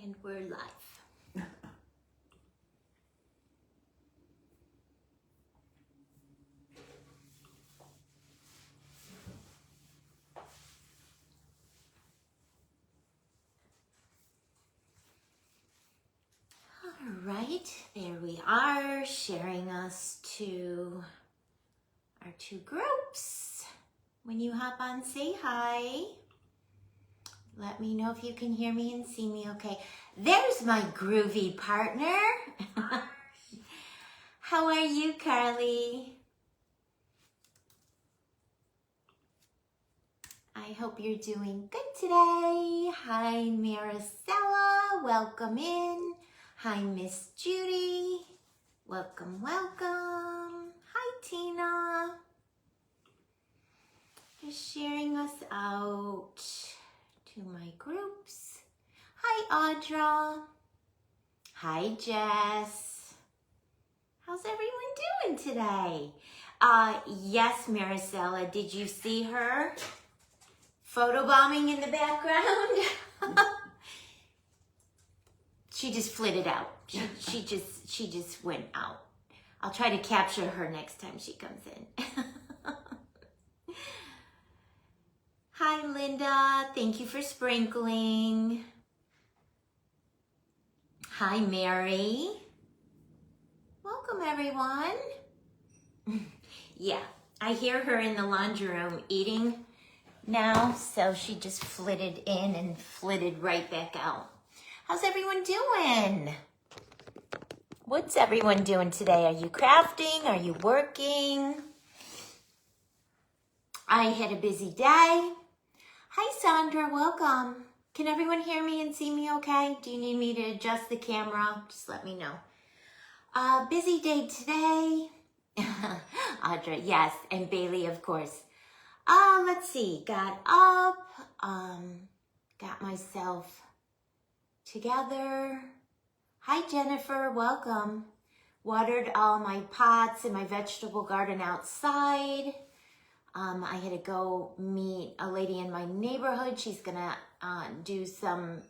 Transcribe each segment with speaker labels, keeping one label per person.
Speaker 1: And we're live. All right, there we are, sharing us to our two groups. When you hop on, say hi. Let me know if you can hear me and see me okay. There's my groovy partner. How are you, Carly? I hope you're doing good today. Hi, Maricela. Welcome in. Hi, Miss Judy. Welcome, welcome. Hi, Tina. Just sharing us out to my groups. Hi, Audra. Hi, Jess. How's everyone doing today? Yes, Maricela, did you see her photobombing in the background? She just flitted out. She just went out. I'll try to capture her next time she comes in. Hi, Linda. Thank you for sprinkling. Hi, Mary. Welcome, everyone. Yeah, I hear her in the laundry room eating now, so she just flitted in and flitted right back out. How's everyone doing? What's everyone doing today? Are you crafting? Are you working? I had a busy day. Hi, Sandra. Welcome. Can everyone hear me and see me okay? Do you need me to adjust the camera? Just let me know. Busy day today. Audra, yes. And Bailey, of course. Let's see. Got up. Got myself together. Hi, Jennifer. Welcome. Watered all my pots in my vegetable garden outside. I had to go meet a lady in my neighborhood. She's gonna do some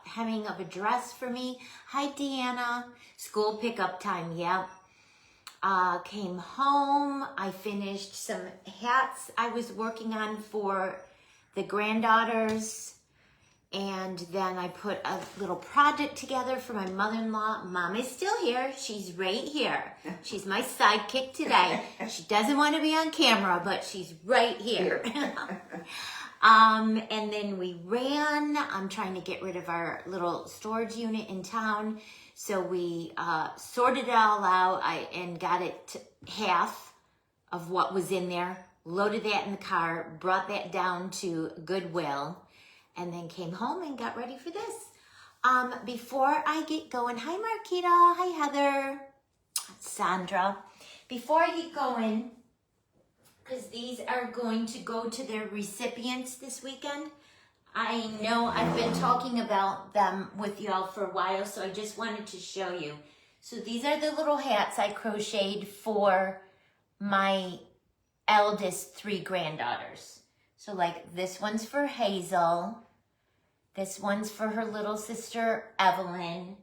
Speaker 1: hemming of a dress for me. Hi, Deanna. School pickup time, yep. Came home. I finished some hats I was working on for the granddaughters. And then I put a little project together for my mother-in-law. Mom is still here. She's right here. She's my sidekick today. She doesn't want to be on camera, but she's right here. And then we ran. I'm trying to get rid of our little storage unit in town. So we sorted it all out and got it to half of what was in there, loaded that in the car, brought that down to Goodwill, and then came home and got ready for this. Before I get going, hi Marquita, hi Heather, Sandra. Before I get going, because these are going to go to their recipients this weekend, I know I've been talking about them with y'all for a while, so I just wanted to show you. So these are the little hats I crocheted for my eldest 3 granddaughters. So like this one's for Hazel, this one's for her little sister Evelyn,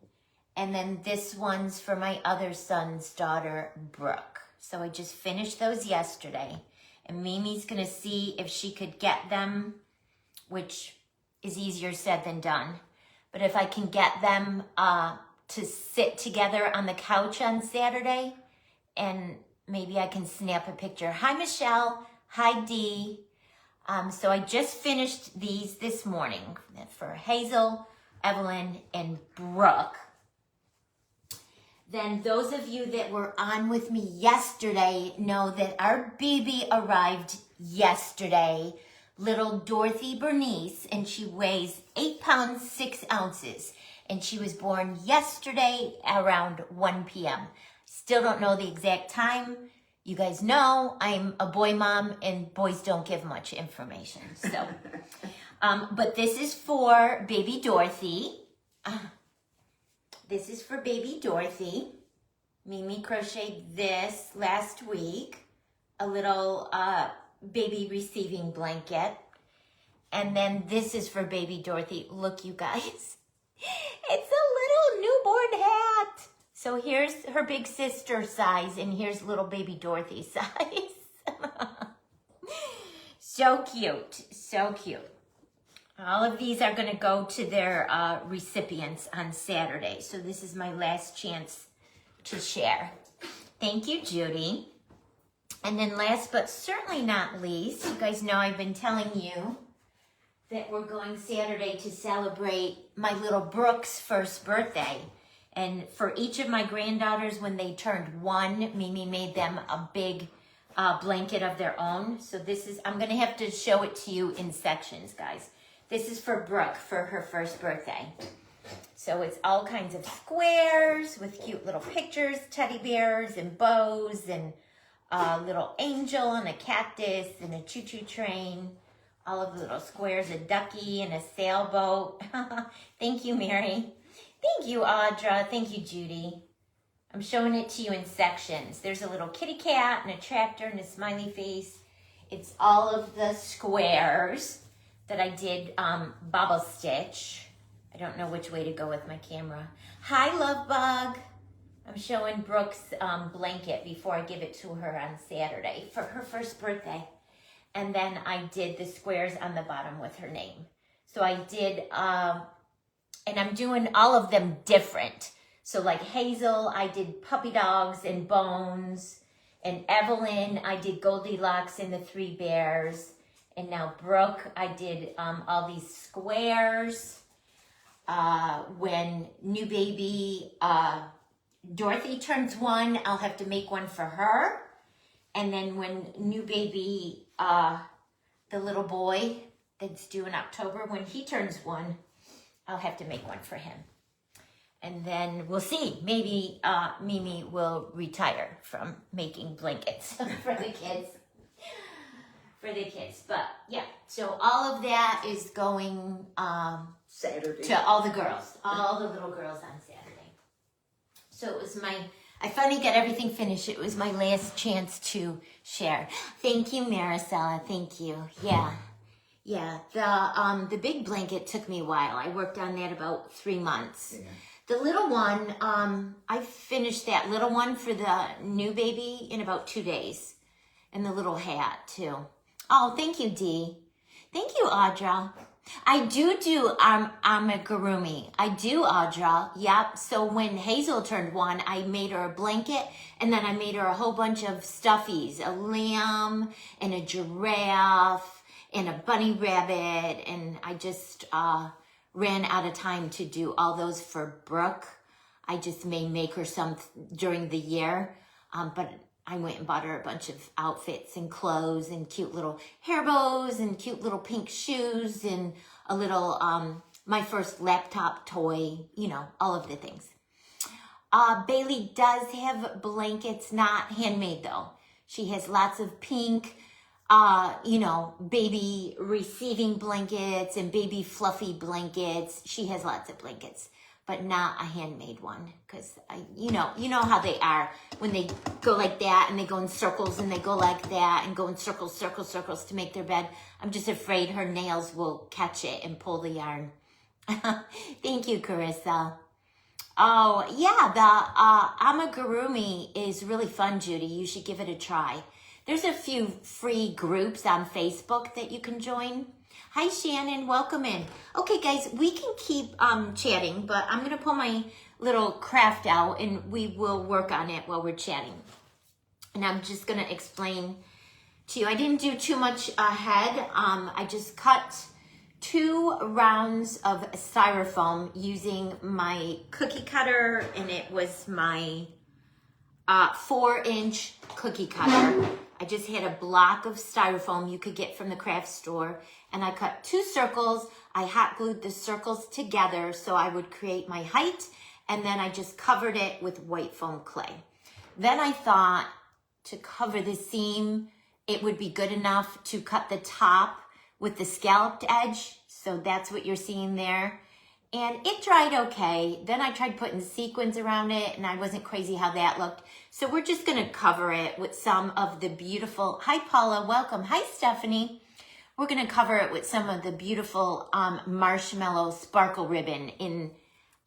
Speaker 1: and then this one's for my other son's daughter Brooke. So I just finished those yesterday, and Mimi's gonna see if she could get them, which is easier said than done. But if I can get them to sit together on the couch on Saturday, and maybe I can snap a picture. Hi, Michelle. Hi, Dee. So I just finished these this morning for Hazel, Evelyn, and Brooke. Then those of you that were on with me yesterday know that our baby arrived yesterday, little Dorothy Bernice, and she weighs 8 pounds, 6 ounces. And she was born yesterday around 1 p.m. Still don't know the exact time. You guys know I'm a boy mom and boys don't give much information. So, but this is for baby Dorothy. This is for baby Dorothy. Mimi crocheted this last week. A little baby receiving blanket. And then this is for baby Dorothy. Look, you guys. It's a little newborn hat. So here's her big sister size, and here's little baby Dorothy size. So cute, so cute. All of these are going to go to their recipients on Saturday. So this is my last chance to share. Thank you, Judy. And then last but certainly not least, you guys know I've been telling you that we're going Saturday to celebrate my little Brooke's first birthday. And for each of my granddaughters, when they turned 1, Mimi made them a big blanket of their own. So this is, I'm going to have to show it to you in sections, guys. This is for Brooke for her first birthday. So it's all kinds of squares with cute little pictures, teddy bears and bows and a little angel and a cactus and a choo-choo train. All of the little squares, a ducky and a sailboat. Thank you, Mary. Thank you, Audra. Thank you, Judy. I'm showing it to you in sections. There's a little kitty cat and a tractor and a smiley face. It's all of the squares that I did bobble stitch. I don't know which way to go with my camera. Hi, Love Bug. I'm showing Brooke's blanket before I give it to her on Saturday for her first birthday. And then I did the squares on the bottom with her name. So I did, and I'm doing all of them different. So like Hazel, I did puppy dogs and bones. And Evelyn, I did Goldilocks and the 3 bears. And now Brooke, I did all these squares. When new baby Dorothy turns 1, I'll have to make one for her. And then when new baby, the little boy that's due in October, when he turns 1, I'll have to make one for him. And then we'll see. Maybe Mimi will retire from making blankets for the kids. But yeah, so all of that is going
Speaker 2: Saturday
Speaker 1: to all the girls, all the little girls on Saturday. So it was I finally got everything finished. It was my last chance to share. Thank you, Maricela. Thank you. Yeah. The big blanket took me a while. I worked on that about 3 months. Yeah. The little one, I finished that little one for the new baby in about 2 days. And the little hat, too. Oh, thank you, Dee. Thank you, Audra. I do amigurumi. I do, Audra. Yep. So when Hazel turned 1, I made her a blanket, and then I made her a whole bunch of stuffies, a lamb and a giraffe and a bunny rabbit, and I just ran out of time to do all those for Brooke. I just may make her some during the year, but I went and bought her a bunch of outfits and clothes and cute little hair bows and cute little pink shoes and a little, my first laptop toy, all of the things. Bailey does have blankets, not handmade though. She has lots of pink, baby receiving blankets and baby fluffy blankets. She has lots of blankets, but not a handmade one, because you know how they are when they go like that and they go in circles and they go like that and go in circles to make their bed. I'm just afraid her nails will catch it and pull the yarn. Thank you, Carissa. Oh yeah, the amigurumi is really fun, Judy. You should give it a try. There's a few free groups on Facebook that you can join. Hi, Shannon. Welcome in. Okay, guys, we can keep chatting, but I'm going to pull my little craft out, and we will work on it while we're chatting. And I'm just going to explain to you. I didn't do too much ahead. I just cut 2 rounds of styrofoam using my cookie cutter, and it was my 4-inch cookie cutter. I just had a block of styrofoam you could get from the craft store, and I cut 2 circles. I hot glued the circles together so I would create my height, and then I just covered it with white foam clay. Then I thought to cover the seam, it would be good enough to cut the top with the scalloped edge. So that's what you're seeing there. And it dried okay. Then I tried putting sequins around it, and I wasn't crazy how that looked. So we're just gonna cover it with some of the beautiful, hi Paula, welcome. Hi Stephanie. We're gonna cover it with some of the beautiful marshmallow sparkle ribbon in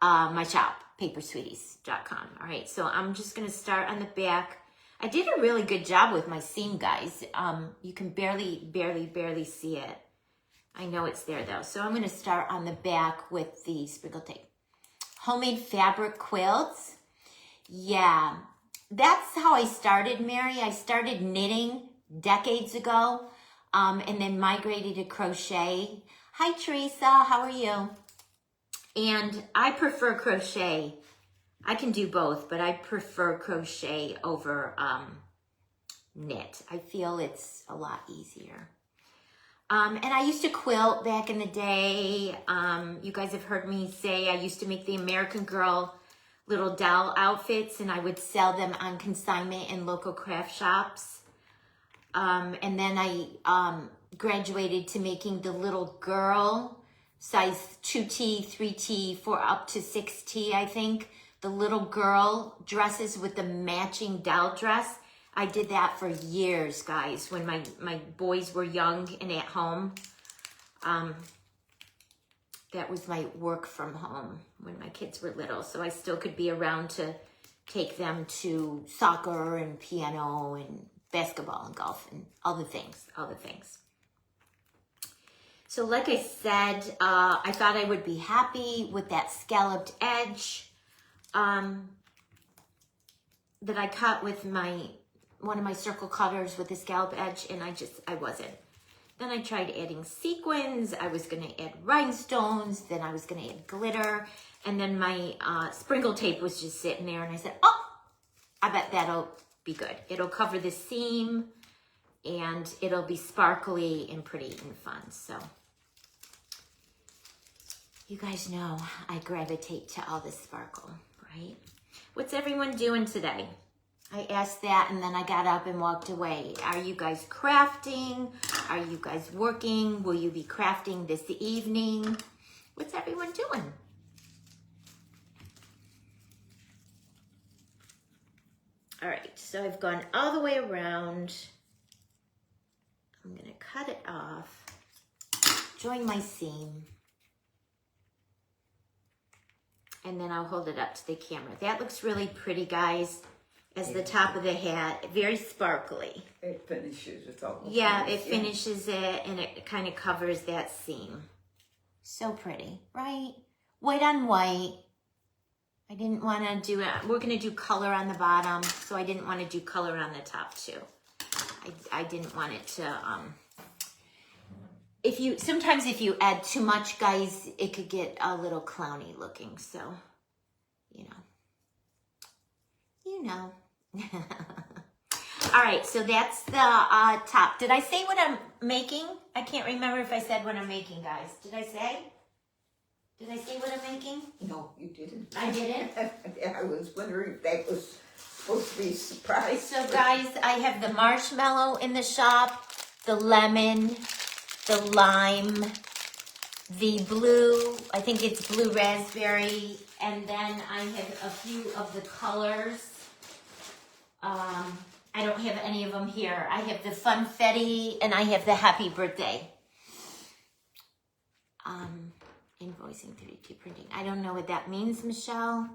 Speaker 1: my shop, papersweeties.com. All right, so I'm just gonna start on the back. I did a really good job with my seam, guys. You can barely see it. I know it's there though. So I'm gonna start on the back with the sprinkle tape. Homemade fabric quilts. Yeah, that's how I started, Mary. I started knitting decades ago, and then migrated to crochet. Hi, Teresa, how are you? And I prefer crochet. I can do both, but I prefer crochet over knit. I feel it's a lot easier. And I used to quilt back in the day. You guys have heard me say I used to make the American Girl little doll outfits, and I would sell them on consignment in local craft shops. And then I graduated to making the little girl size 2T, 3T, for up to 6T, I think. The little girl dresses with the matching doll dress. I did that for years, guys, when my boys were young and at home. That was my work from home when my kids were little, so I still could be around to take them to soccer and piano and basketball and golf and all the things. So like I said, I thought I would be happy with that scalloped edge that I cut with one of my circle cutters with the scallop edge, and I wasn't. Then I tried adding sequins. I was gonna add rhinestones. Then I was gonna add glitter. And then my sprinkle tape was just sitting there, and I said, oh, I bet that'll be good. It'll cover the seam, and it'll be sparkly and pretty and fun. So you guys know I gravitate to all this sparkle, right? What's everyone doing today? I asked that, and then I got up and walked away. Are you guys crafting? Are you guys working? Will you be crafting this evening? What's everyone doing? All right, so I've gone all the way around. I'm gonna cut it off, join my seam, and then I'll hold it up to the camera. That looks really pretty, guys. As the top of the hat, very sparkly.
Speaker 2: It finishes it all.
Speaker 1: Yeah, it finishes it, and it kind of covers that seam. So pretty, right? White on white. I didn't want to do it. We're going to do color on the bottom, so I didn't want to do color on the top too. I didn't want it to, sometimes if you add too much, guys, it could get a little clowny looking, so, you know. All right, so that's the top. Did I say what I'm making? I can't remember if I said what I'm making, guys. Did I say what I'm making?
Speaker 2: No, you didn't.
Speaker 1: I didn't?
Speaker 2: I was wondering if that was supposed to be a surprise.
Speaker 1: So, guys, I have the marshmallow in the shop, the lemon, the lime, the blue, I think it's blue raspberry, and then I have a few of the colors. I don't have any of them here. I have the funfetti and I have the happy birthday. Invoicing 3D printing. I don't know what that means, Michelle.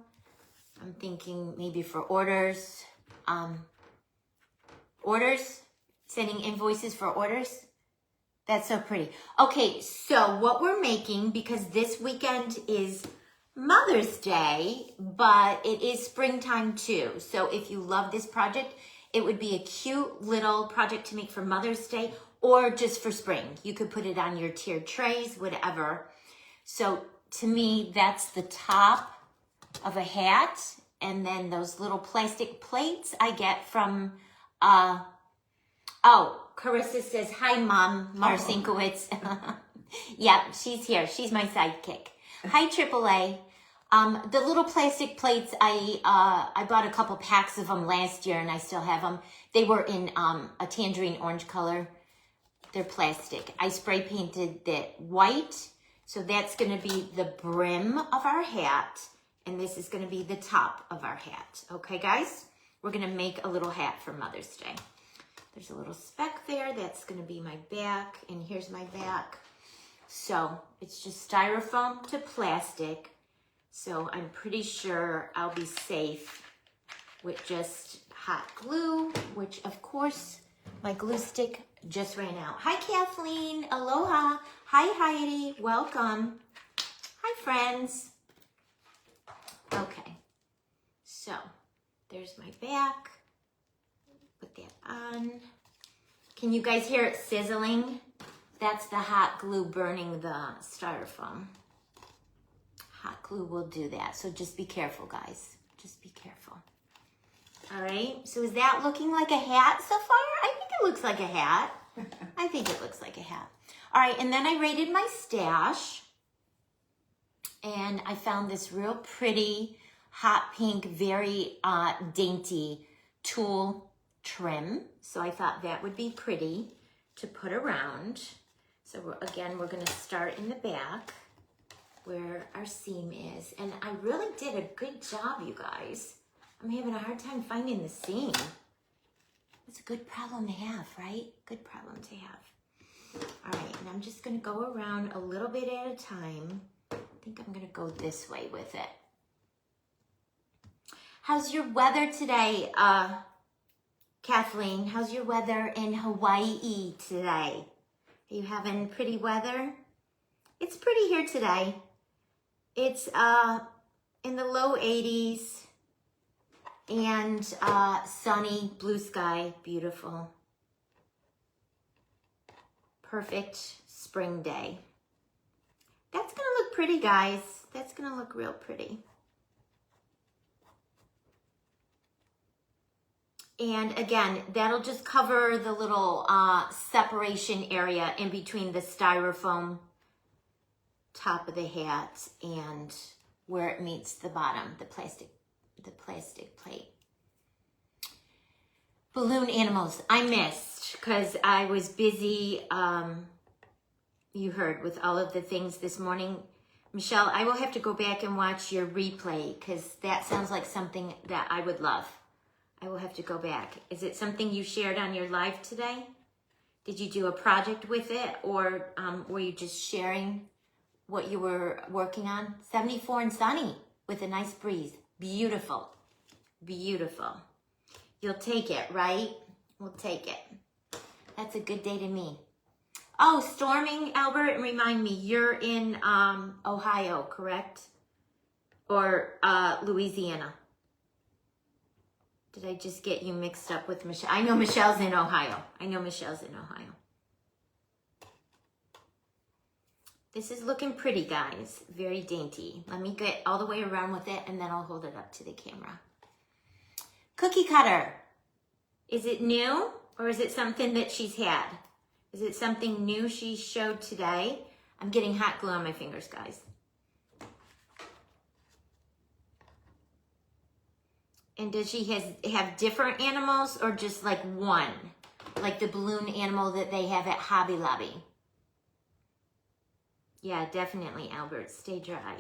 Speaker 1: I'm thinking maybe for orders. Sending invoices for orders. That's so pretty. Okay, so what we're making, because this weekend is Mother's Day, but it is springtime too. So if you love this project, it would be a cute little project to make for Mother's Day or just for spring. You could put it on your tiered trays, whatever. So to me, that's the top of a hat. And then those little plastic plates I get from, Carissa says, hi, Mom, Marcinkowitz. Yeah, she's here. She's my sidekick. Hi, AAA. The little plastic plates, I bought a couple packs of them last year, and I still have them. They were in a tangerine orange color. They're plastic. I spray painted that white, so that's going to be the brim of our hat, and this is going to be the top of our hat. Okay, guys? We're going to make a little hat for Mother's Day. There's a little speck there. That's going to be my back, and here's my back. So it's just styrofoam to plastic. So I'm pretty sure I'll be safe with just hot glue, which of course my glue stick just ran out. Hi Kathleen, aloha. Hi Heidi, welcome. Hi friends. Okay, so there's my back. Put that on. Can you guys hear it sizzling? That's the hot glue burning the styrofoam. Hot glue will do that, so just be careful, guys. Just be careful. All right, so is that looking like a hat so far? I think it looks like a hat. I think it looks like a hat. All right, and then I raided my stash, and I found this real pretty, hot pink, very dainty tulle trim. So I thought that would be pretty to put around. So again, we're gonna start in the back where our seam is. And I really did a good job, you guys. I'm having a hard time finding the seam. It's a good problem to have, right? Good problem to have. All right, and I'm just gonna go around a little bit at a time. I think I'm gonna go this way with it. How's your weather today, Kathleen? How's your weather in Hawaii today? Are you having pretty weather? It's pretty here today. It's in the low 80s and sunny, blue sky, beautiful. Perfect spring day. That's gonna look pretty, guys. That's gonna look real pretty. And again, that'll just cover the little separation area in between the styrofoam top of the hat and where it meets the bottom, the plastic plate. Balloon animals, I missed because I was busy, you heard, with all of the things this morning. Michelle, I will have to go back and watch your replay because that sounds like something that I would love. I will have to go back. Is it something you shared on your live today? Did you do a project with it, or were you just sharing what you were working on? 74 and sunny with a nice breeze. Beautiful. Beautiful. You'll take it, right? We'll take it. That's a good day to me. Oh, storming, Albert, remind me, you're in Ohio, correct? Or Louisiana? Did I just get you mixed up with Michelle? I know Michelle's in Ohio. This is looking pretty, guys. Very dainty. Let me get all the way around with it, and then I'll hold it up to the camera. Cookie cutter. Is it new, or is it something that she's had? Is it something new she showed today? I'm getting hot glue on my fingers, guys. And does she have different animals or just like one? Like the balloon animal that they have at Hobby Lobby? Yeah, definitely, Albert. Stay dry.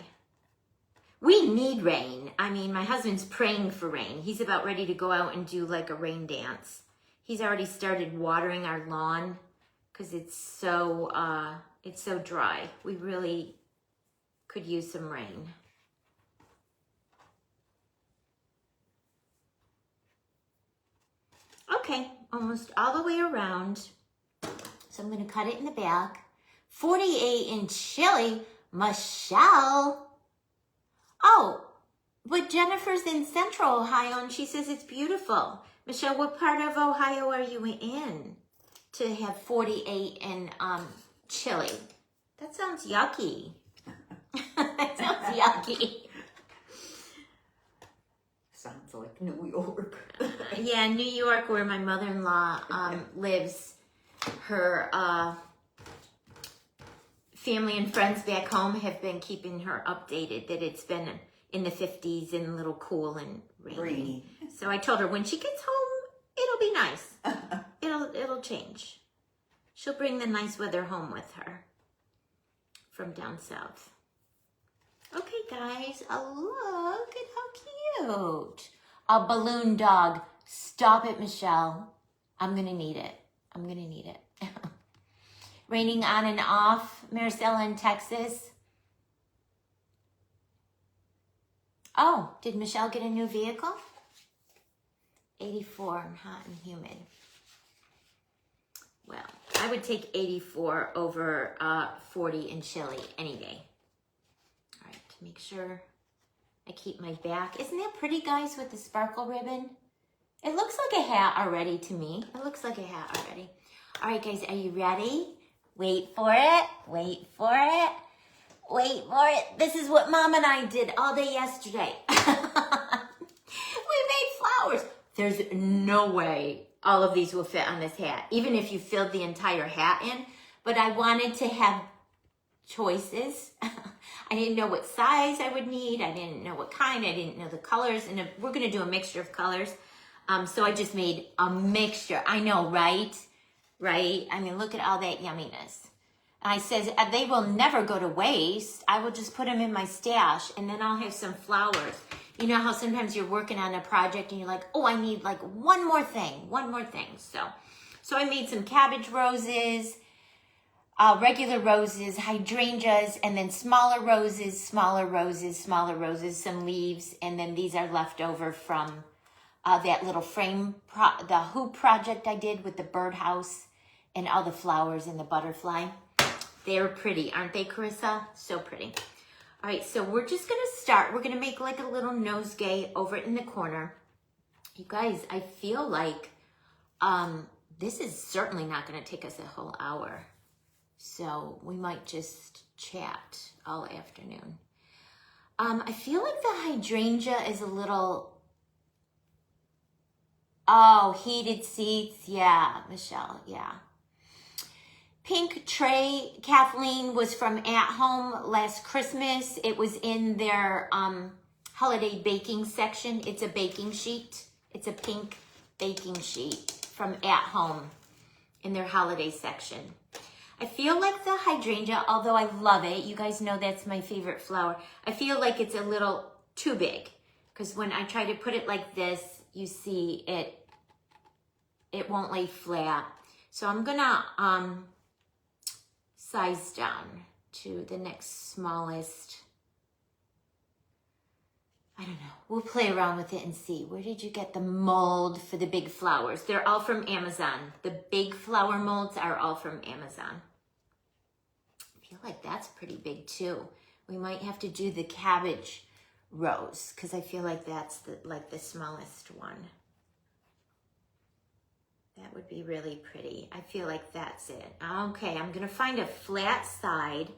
Speaker 1: We need rain. I mean, my husband's praying for rain. He's about ready to go out and do like a rain dance. He's already started watering our lawn because it's so dry. We really could use some rain. Okay, almost all the way around. So I'm gonna cut it in the back. 48 in chili, Michelle. Oh, but Jennifer's in Central Ohio and she says it's beautiful. Michelle, what part of Ohio are you in to have 48 in chili? That sounds yucky. That sounds yucky.
Speaker 2: Sounds like New York.
Speaker 1: Yeah, New York, where my mother-in-law lives. Her family and friends back home have been keeping her updated that it's been in the 50s and a little cool and rainy. So I told her when she gets home, it'll be nice. It'll change. She'll bring the nice weather home with her from down south. Okay, guys, look at how cute. A balloon dog. Stop it, Michelle. I'm gonna need it. Raining on and off, Maricela in Texas. Oh, did Michelle get a new vehicle? 84 and hot and humid. Well, I would take 84 over 40 and chilly any day. All right, to make sure I keep my back. Isn't that pretty, guys, with the sparkle ribbon? It looks like a hat already to me. It looks like a hat already. All right, guys, are you ready? Wait for it. Wait for it. Wait for it. This is what Mom and I did all day yesterday. We made flowers. There's no way all of these will fit on this hat, even if you filled the entire hat in. But I wanted to have choices. I didn't know what size I would need. I didn't know what kind. I didn't know the colors. And we're going to do a mixture of colors. So I just made a mixture. I know, right? Right? I mean, look at all that yumminess. And I says, they will never go to waste. I will just put them in my stash, and then I'll have some flowers. You know how sometimes you're working on a project and you're like, oh, I need like one more thing. So I made some cabbage roses, regular roses, hydrangeas, and then smaller roses, some leaves. And then these are left over from that little frame, the hoop project I did with the birdhouse and all the flowers and the butterfly. They're pretty, aren't they, Carissa? So pretty. All right, so we're just gonna start. We're gonna make like a little nosegay over in the corner. You guys, I feel like this is certainly not gonna take us a whole hour. So we might just chat all afternoon. I feel like the hydrangea is a little, oh, heated seats. Yeah, Michelle, yeah. Pink tray, Kathleen, was from At Home last Christmas. It was in their holiday baking section. It's a baking sheet. It's a pink baking sheet from At Home in their holiday section. I feel like the hydrangea, although I love it, you guys know that's my favorite flower, I feel like it's a little too big, because when I try to put it like this, you see it won't lay flat. So I'm gonna size down to the next smallest. I don't know. We'll play around with it and see. Where did you get the mold for the big flowers? They're all from Amazon. The big flower molds are all from Amazon. I feel like that's pretty big too. We might have to do the cabbage rose, because I feel like that's the smallest one. That would be really pretty. I feel like that's it. Okay, I'm gonna find a flat side,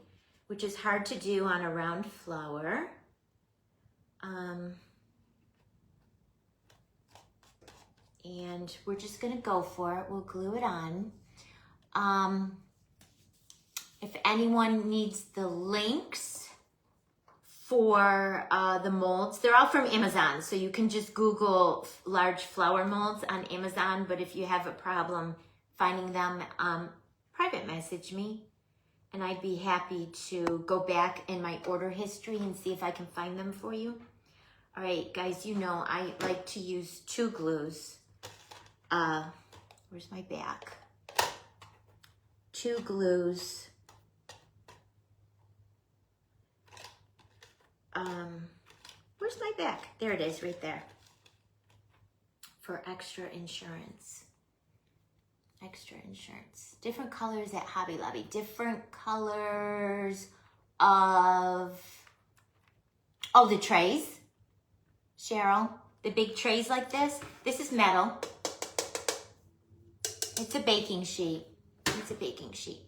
Speaker 1: which is hard to do on a round flower. And we're just gonna go for it. We'll glue it on. If anyone needs the links for the molds, they're all from Amazon, so you can just Google large flower molds on Amazon. But if you have a problem finding them, private message me, and I'd be happy to go back in my order history and see if I can find them for you. All right, guys, you know I like to use 2 glues. Where's my back? 2 glues. Where's my back? There it is, right there. For extra insurance. Extra insurance. Different colors at Hobby Lobby. Different colors of, oh, the trays. Cheryl, the big trays like this. This is metal. It's a baking sheet. It's a baking sheet.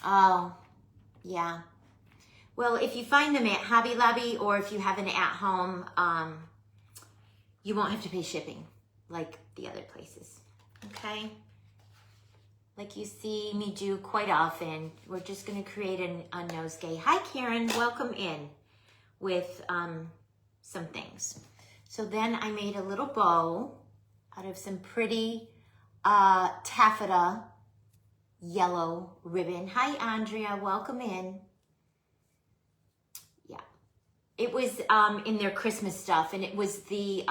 Speaker 1: Oh, yeah. Well, if you find them at Hobby Lobby, or if you have an At Home, you won't have to pay shipping like the other places, okay? Like you see me do quite often. We're just gonna create a nosegay. Hi, Karen, welcome in with some things. So then I made a little bow out of some pretty taffeta yellow ribbon. Hi, Andrea, welcome in. Yeah, it was in their Christmas stuff, and it was the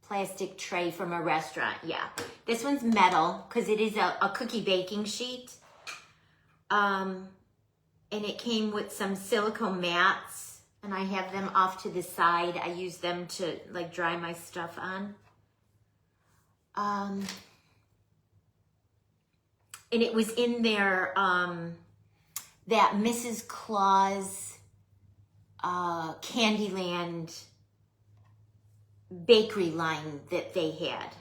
Speaker 1: plastic tray from a restaurant. Yeah, this one's metal because it is a cookie baking sheet. And it came with some silicone mats, and I have them off to the side. I use them to like dry my stuff on. And it was in their, that Mrs. Claus Candyland bakery line that they had.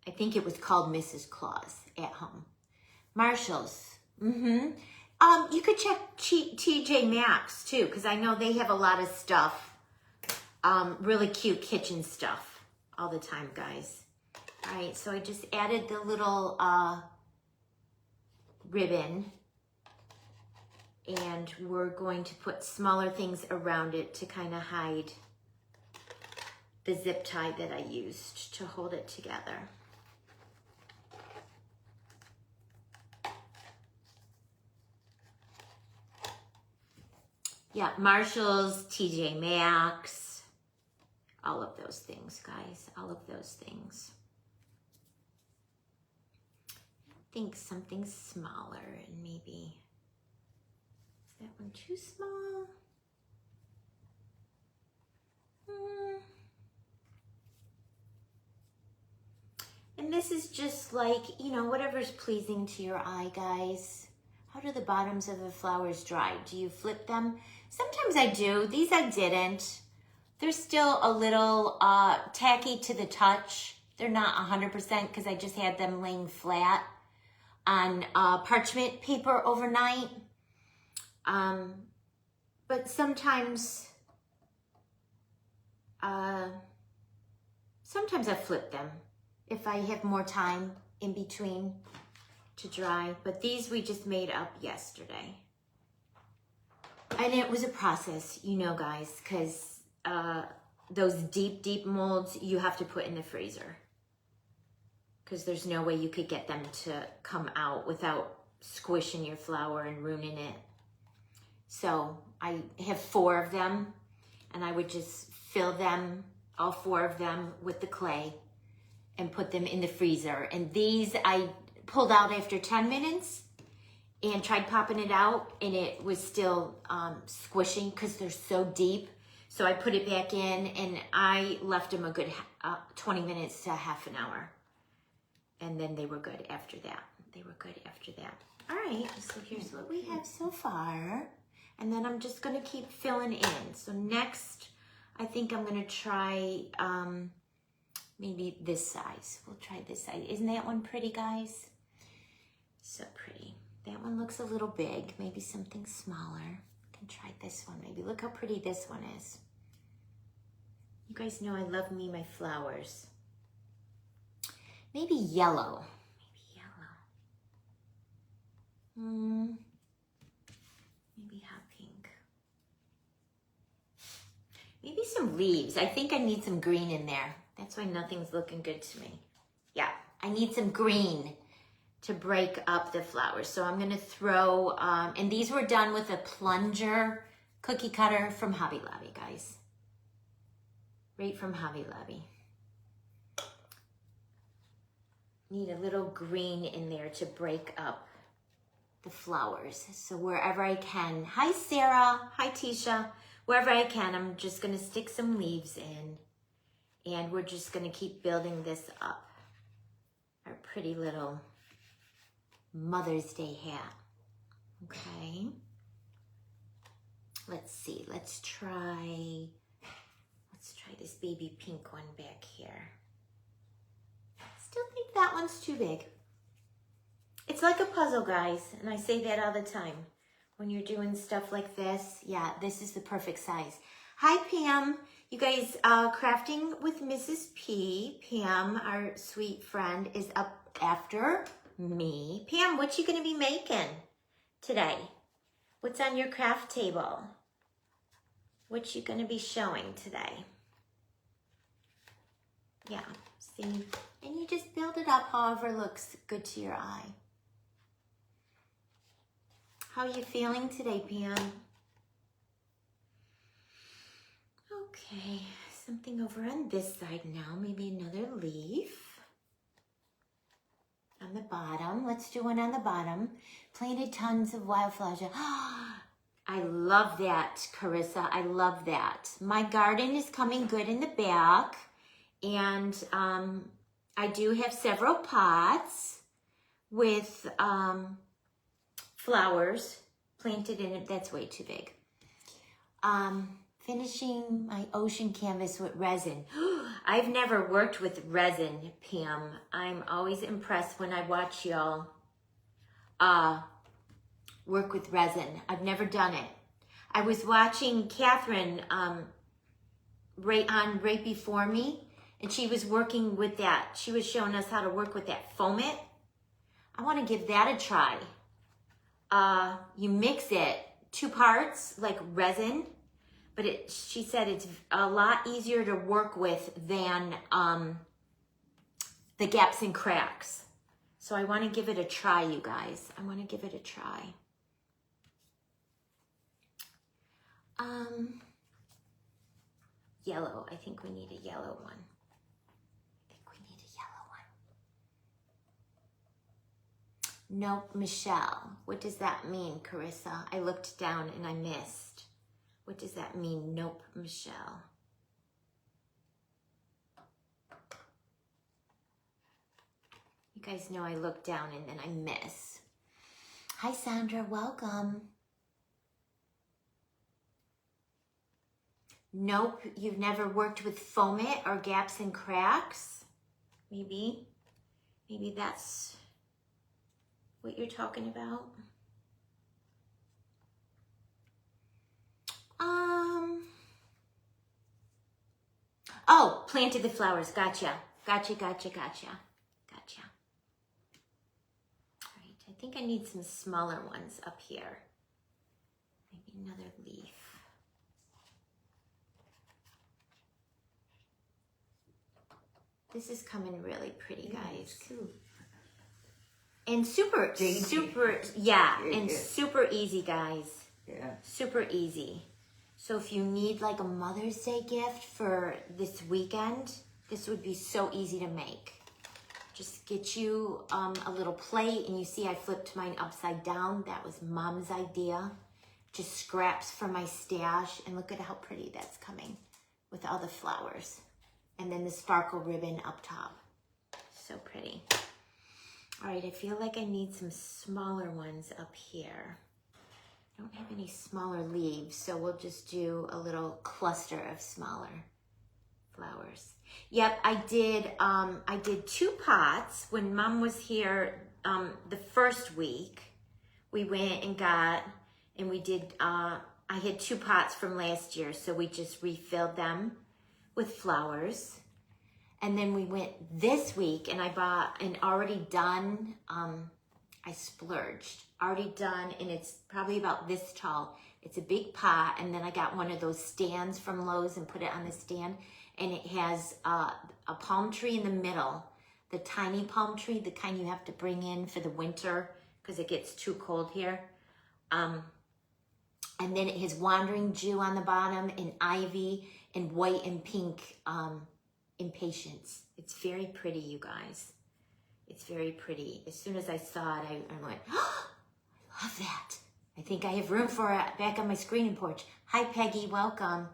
Speaker 1: I think it was called Mrs. Claus at home. Marshall's. You could check TJ Maxx too, because I know they have a lot of stuff. Really cute kitchen stuff all the time, guys. All right, so I just added the little ribbon, and we're going to put smaller things around it to kind of hide the zip tie that I used to hold it together. Yeah, Marshall's, TJ Maxx, all of those things, guys, all of those things. I think something smaller, and maybe, is that one too small? And this is just like, you know, whatever's pleasing to your eye, guys. How do the bottoms of the flowers dry? Do you flip them? Sometimes I do. These I didn't. They're still a little tacky to the touch. They're not 100% because I just had them laying flat on parchment paper overnight. But sometimes I flip them if I have more time in between to dry. But these we just made up yesterday. And it was a process, you know, guys, because those deep molds you have to put in the freezer, because there's no way you could get them to come out without squishing your flower and ruining it. So I have 4 of them, and I would just fill them, all 4 of them, with the clay and put them in the freezer. And these I pulled out after 10 minutes and tried popping it out, and it was still squishing because they're so deep. So I put it back in, and I left them a good 20 minutes to half an hour. And then they were good after that. They were good after that. All right, so here's what we have so far. And then I'm just gonna keep filling in. So next, I think I'm gonna try maybe this size. We'll try this size. Isn't that one pretty, guys? So pretty. That one looks a little big. Maybe something smaller. I can try this one maybe. Look how pretty this one is. You guys know I love me my flowers. Maybe yellow. Maybe yellow. Maybe hot pink. Maybe some leaves. I think I need some green in there. That's why nothing's looking good to me. Yeah, I need some green to break up the flowers. So I'm gonna throw, and these were done with a plunger cookie cutter from Hobby Lobby, guys. Right from Hobby Lobby. Need a little green in there to break up the flowers. So wherever I can, hi Sarah, hi Tisha, wherever I can, I'm just gonna stick some leaves in, and we're just gonna keep building this up. Our pretty little Mother's Day hat. Okay. Let's see, let's try this baby pink one back here. Still think that one's too big. It's like a puzzle, guys, and I say that all the time. When you're doing stuff like this, yeah, this is the perfect size. Hi, Pam. You guys, Crafting with Mrs. P. Pam, our sweet friend, is up after me. Pam, what you gonna be making today? What's on your craft table? What you gonna be showing today? Yeah, see? And you just build it up however looks good to your eye. How are you feeling today, Pam? Okay, something over on this side now. Maybe another leaf. on the bottom. Let's do one on the bottom. Planted tons of wildflowers. I love that, Carissa. I love that. My garden is coming good in the back. And I do have several pots with flowers planted in it. That's way too big. Finishing my ocean canvas with resin. I've never worked with resin, Pam. I'm always impressed when I watch y'all work with resin. I've never done it. I was watching Catherine right before me, and she was working with that. She was showing us how to work with that foam-it. I want to give that a try. You mix it 2 parts like resin, but she said it's a lot easier to work with than the gaps and cracks. So I want to give it a try, you guys. I want to give it a try. Yellow. I think we need a yellow one. Nope, Michelle. What does that mean, Carissa? I looked down and I missed. What does that mean, nope, Michelle? You guys know I look down and then I miss. Hi, Sandra, welcome. Nope, you've never worked with foam-it or gaps and cracks? Maybe that's what you're talking about. Oh, planted the flowers. Gotcha. Gotcha. All right, I think I need some smaller ones up here. Maybe another leaf. This is coming really pretty, guys. And super, super easy, guys.
Speaker 2: Yeah.
Speaker 1: Super easy. So if you need like a Mother's Day gift for this weekend, this would be so easy to make. Just get you a little plate, and you see I flipped mine upside down. That was Mom's idea. Just scraps from my stash, and look at how pretty that's coming with all the flowers. And then the sparkle ribbon up top. So pretty. All right, I feel like I need some smaller ones up here. I don't have any smaller leaves, so we'll just do a little cluster of smaller flowers. Yep, I did 2 pots when Mom was here the first week. We went and we did, I had 2 pots from last year, so we just refilled them with flowers. And then we went this week and I bought an already done, I splurged, already done, and it's probably about this tall. It's a big pot, and then I got one of those stands from Lowe's and put it on the stand, and it has a palm tree in the middle, the tiny palm tree, the kind you have to bring in for the winter because it gets too cold here. And then it has wandering Jew on the bottom, and ivy, and white and pink impatiens. It's very pretty, you guys. It's very pretty. As soon as I saw it, I went, oh, I love that. I think I have room for it back on my screening porch. Hi, Peggy, welcome.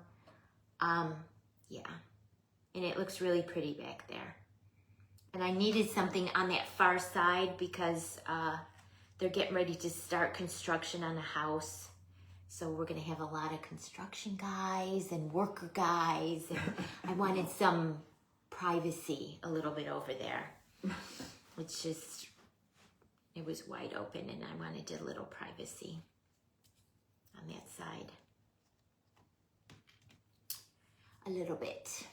Speaker 1: Yeah, and it looks really pretty back there. And I needed something on that far side because they're getting ready to start construction on a house. So we're gonna have a lot of construction guys and worker guys, and I wanted some privacy a little bit over there. It's just, it was wide open and I wanted a little privacy on that side. A little bit.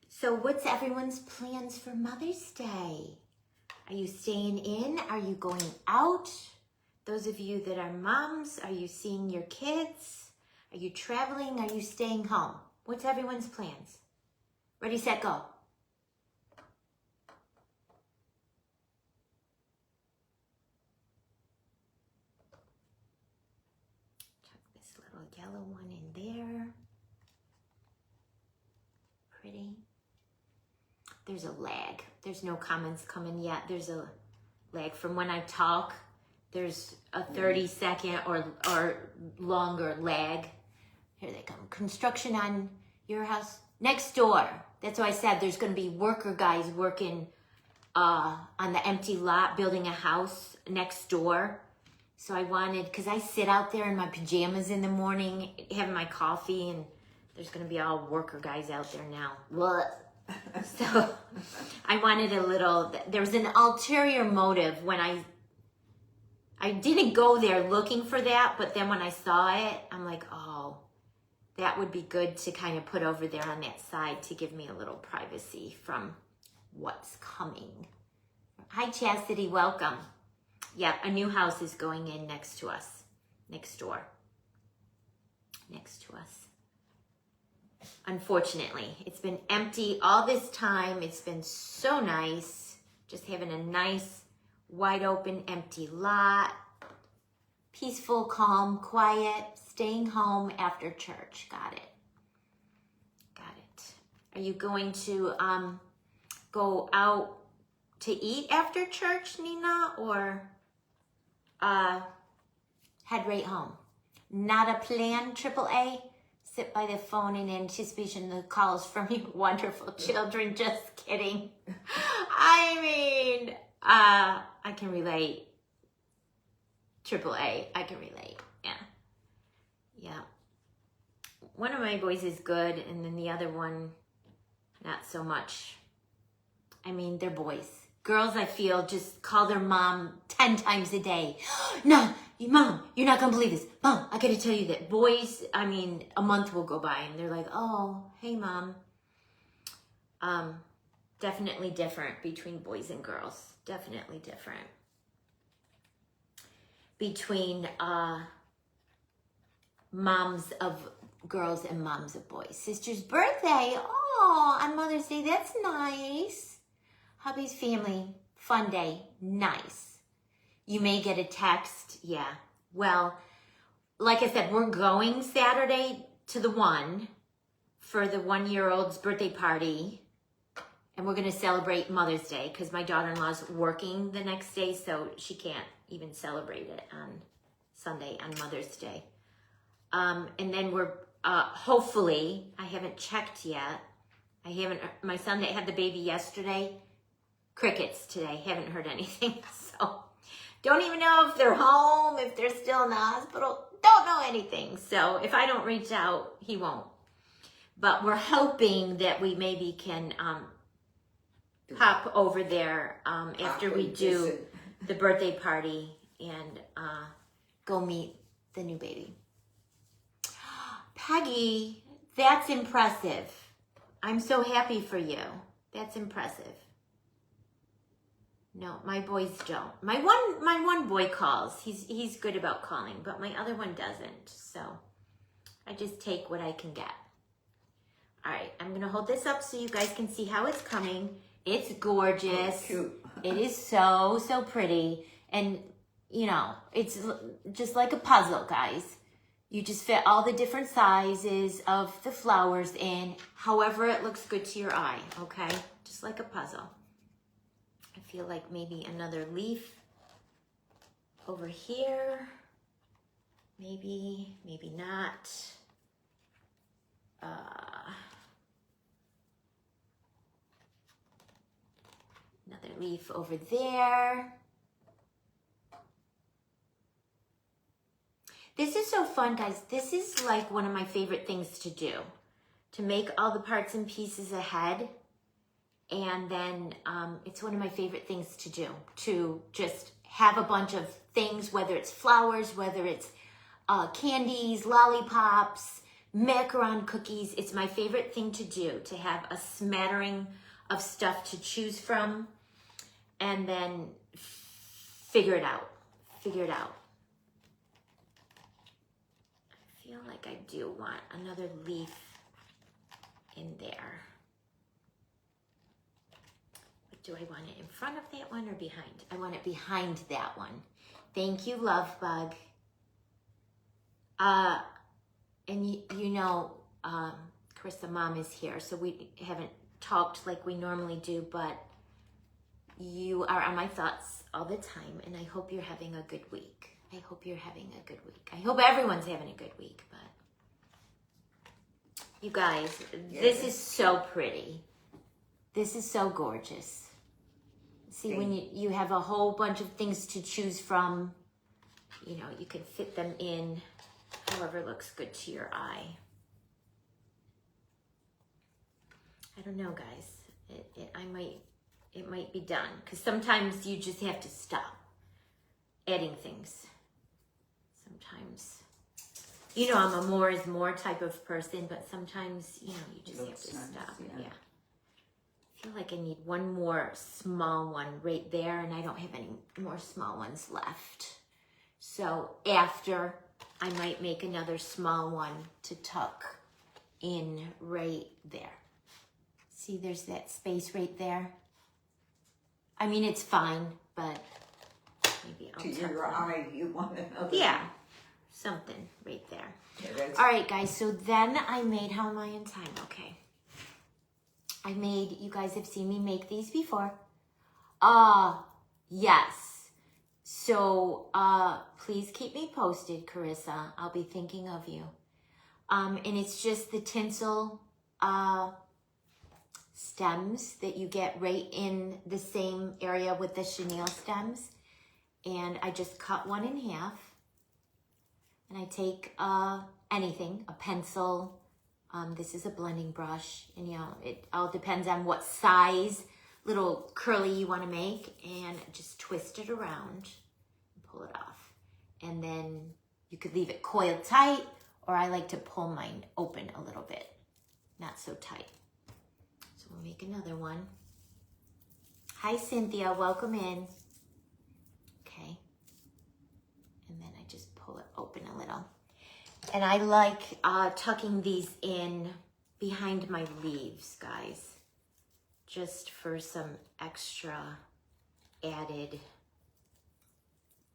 Speaker 1: So what's everyone's plans for Mother's Day? Are you staying in? Are you going out? Those of you that are moms, are you seeing your kids? Are you traveling? Are you staying home? What's everyone's plans? Ready, set, go. Chuck this little yellow one in there. Pretty. there's a lag. There's no comments coming yet. There's a lag from when I talk. There's a 30-second or longer lag. Here they come. Construction on your house next door. That's why I said there's going to be worker guys working on the empty lot, building a house next door. So I wanted, because I sit out there in my pajamas in the morning, having my coffee, and there's going to be all worker guys out there now. What? So I wanted a little, there was an ulterior motive when I didn't go there looking for that, but then when I saw it, I'm like, oh, that would be good to kind of put over there on that side to give me a little privacy from what's coming. Hi, Chastity, welcome. Yeah, a new house is going in next to us, next door, next to us. Unfortunately, it's been empty all this time. It's been so nice, just having a nice, wide open, empty lot. Peaceful, calm, quiet, staying home after church. Got it. Got it. Are you going to go out to eat after church, Nina, or head right home? Not a plan, AAA? Sit by the phone in anticipation of the calls from your wonderful children. Just kidding. I mean, I can relate. AAA, I can relate. Yeah. Yeah. One of my boys is good, and then the other one, not so much. I mean, they're boys. Girls, I feel, just call their mom 10 times a day. No, Mom, you're not going to believe this. Mom, I got to tell you that. Boys, I mean, a month will go by, and they're like, oh, hey, Mom. Definitely different between boys and girls. Definitely different. Between moms of girls and moms of boys. Sister's birthday. Oh, on Mother's Day. That's nice. Hubby's family. Fun day. Nice. You may get a text. Yeah. Well, like I said, we're going Saturday to the one for the 1-year-old's birthday party. And we're going to celebrate Mother's Day because my daughter-in-law's working the next day, so she can't even celebrate it on Sunday, on Mother's Day. And then we're, hopefully, I haven't checked yet. My son that had the baby yesterday, crickets today, haven't heard anything. So, don't even know if they're home, if they're still in the hospital. Don't know anything. So, if I don't reach out, he won't. But we're hoping that we maybe can pop over there after we do the birthday party and go meet the new baby. Peggy, that's impressive. I'm so happy for you. That's impressive. No, my boys don't. My one boy calls. He's good about calling, but my other one doesn't. So I just take what I can get. All right, I'm gonna hold this up so you guys can see how it's coming. It's gorgeous. Oh, cute. It is so, so pretty. And, you know, it's just like a puzzle, guys. You just fit all the different sizes of the flowers in, however it looks good to your eye, okay? Just like a puzzle. I feel like maybe another leaf over here. Maybe, maybe not. Another leaf over there. This is so fun, guys. This is like one of my favorite things to do. To make all the parts and pieces ahead. And then it's one of my favorite things to do. To just have a bunch of things, whether it's flowers, whether it's candies, lollipops, macaron cookies. It's my favorite thing to do. To have a smattering of stuff to choose from. And then figure it out. Figure it out. I feel like I do want another leaf in there. But do I want it in front of that one or behind? I want it behind that one. Thank you, Love Bug. And you know, Carissa Mom is here, so we haven't talked like we normally do, but you are on my thoughts all the time, and I hope you're having a good week. I hope you're having a good week. I hope everyone's having a good week, but you guys, this is so pretty. This is so gorgeous. See, when you have a whole bunch of things to choose from, you know, you can fit them in however looks good to your eye. I don't know, guys. It might be done, because sometimes you just have to stop adding things. Sometimes, you know, I'm a more is more type of person, but sometimes, you know, you just have to stop. Yeah. I feel like I need one more small one right there, and I don't have any more small ones left. So after, I might make another small one to tuck in right there. See, there's that space right there. I mean, it's fine, but maybe I'll tuck
Speaker 2: to your eye, you want another.
Speaker 1: Yeah, something right there.
Speaker 2: Yeah,
Speaker 1: all right, guys, so then I made, how am I in time? Okay. I made, you guys have seen me make these before. Yes. So, please keep me posted, Carissa. I'll be thinking of you. And it's just the tinsel, stems that you get right in the same area with the chenille stems. And I just cut one in half. And I take, anything, a pencil. This is a blending brush, and you know, it all depends on what size little curly you want to make, and just twist it around and pull it off. And then you could leave it coiled tight, or I like to pull mine open a little bit, not so tight. So we'll make another one. Hi, Cynthia, welcome in. Okay. And then I just pull it open a little. And I like tucking these in behind my leaves, guys, just for some extra added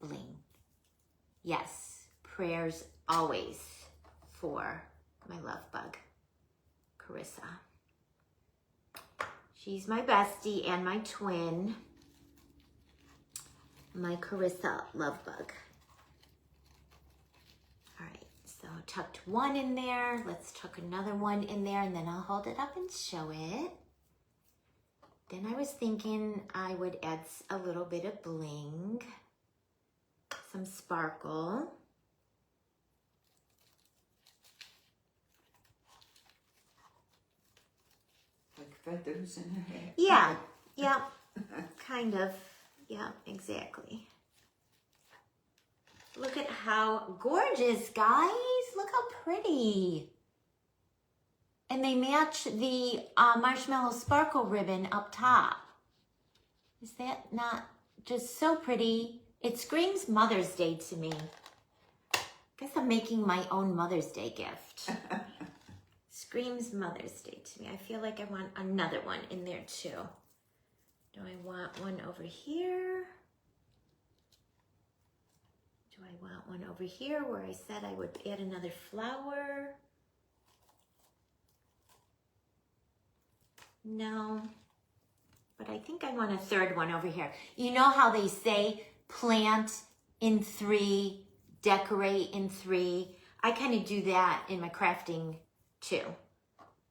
Speaker 1: bling. Yes, prayers always for my love bug, Carissa. She's my bestie and my twin, my Carissa love bug. All right. So tucked one in there. Let's tuck another one in there, and then I'll hold it up and show it. Then I was thinking I would add a little bit of bling, some sparkle.
Speaker 2: Like feathers in her hair.
Speaker 1: Yeah, yeah, kind of. Yeah, exactly. Look at how gorgeous, guys. Look how pretty. And they match the marshmallow sparkle ribbon up top. Is that not just so pretty? It screams Mother's Day to me. I guess I'm making my own Mother's Day gift. Screams Mother's Day to me. I feel like I want another one in there too. Do I want one over here? Do I want one over here where I said I would add another flower? No, but I think I want a third one over here. You know how they say plant in 3, decorate in 3? I kind of do that in my crafting too,